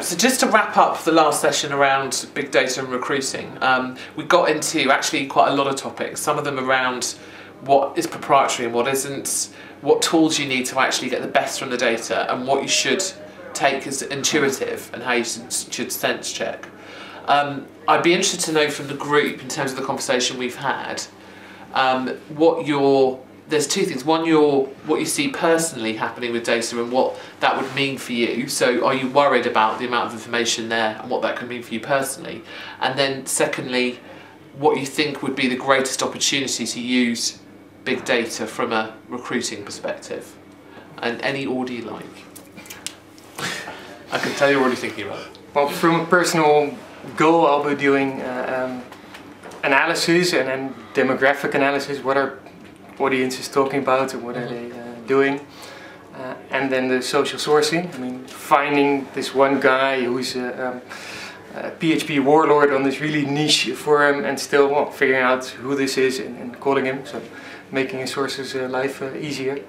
So just to wrap up the last session around big data and recruiting, we got into actually quite a lot of topics, some of them around what is proprietary and what isn't, what tools you need to actually get the best from the data, and what you should take as intuitive and how you should sense check. I'd be interested to know from the group, in terms of the conversation we've had, there's two things. One, what you see personally happening with data and what that would mean for you. So are you worried about the amount of information there and what that could mean for you personally? And then secondly, what you think would be the greatest opportunity to use big data from a recruiting perspective? And any order you like. I can tell you're already thinking about it. Well, from a personal goal, I'll be doing analysis and then demographic analysis. What are audiences talking about and what are they doing? And then the social sourcing. I mean, finding this one guy who's a PHP warlord on this really niche forum and still figuring out who this is and calling him. So making his sources' life easier.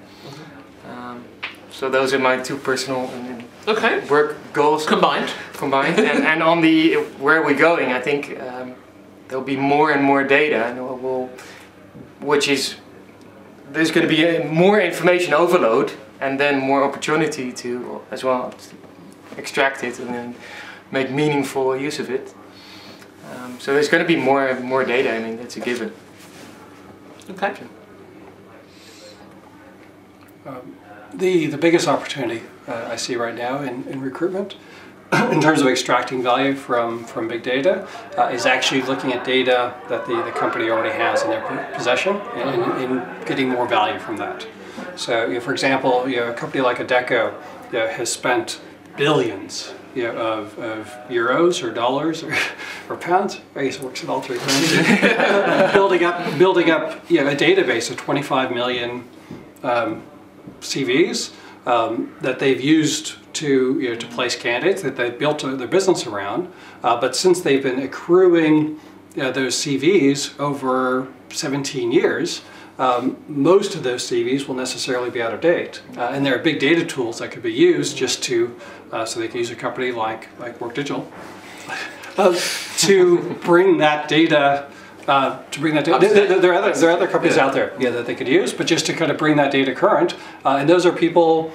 So those are my two personal work goals. Combined. and on the where are we going, I think there'll be more and more data, and there's going to be more information overload and then more opportunity to as well extract it and then make meaningful use of it. So there's going to be more data. I mean, that's a given. Okay. The biggest opportunity I see right now in recruitment, in terms of extracting value from big data, is actually looking at data that the company already has in their possession and getting more value from that. So, for example, a company like Adecco has spent billions of euros or dollars or pounds. I guess it works in all three currencies. building up a database of 25 million CVs that they've used to place candidates that they've built their business around. But since they've been accruing those CVs over 17 years, most of those CVs will necessarily be out of date. And there are big data tools that could be used just to, so they can use a company like Work Digital to bring that data. There are other companies out there that they could use, but just to kind of bring that data current. And those are people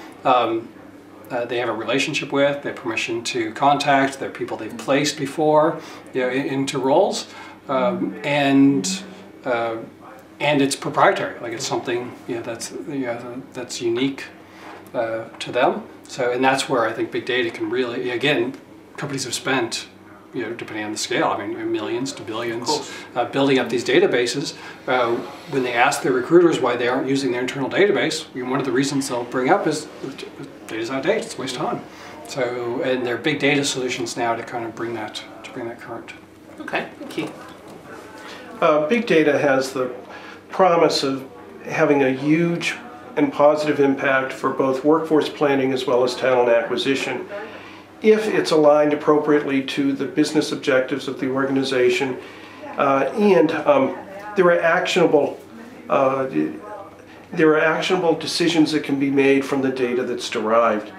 they have a relationship with, they have permission to contact, they're people they've placed before into roles, and it's proprietary. Like it's something that's unique to them. So, and that's where I think big data can really, again, companies have spent, depending on the scale, I mean, millions to billions, building up these databases. When they ask their recruiters why they aren't using their internal database, one of the reasons they'll bring up is data's out of date, it's a waste of time. So, and there are big data solutions now to kind of bring that current. Okay, thank you. Big data has the promise of having a huge and positive impact for both workforce planning as well as talent acquisition, if it's aligned appropriately to the business objectives of the organization, and there are actionable decisions that can be made from the data that's derived.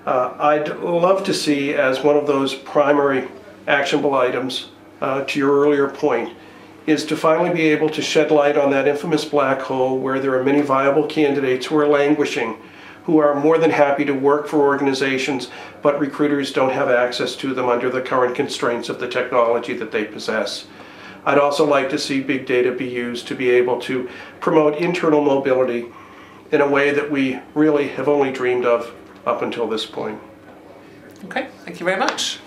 I'd love to see, as one of those primary actionable items, to your earlier point, is to finally be able to shed light on that infamous black hole where there are many viable candidates who are languishing, who are more than happy to work for organizations, but recruiters don't have access to them under the current constraints of the technology that they possess. I'd also like to see big data be used to be able to promote internal mobility in a way that we really have only dreamed of up until this point. Okay, thank you very much.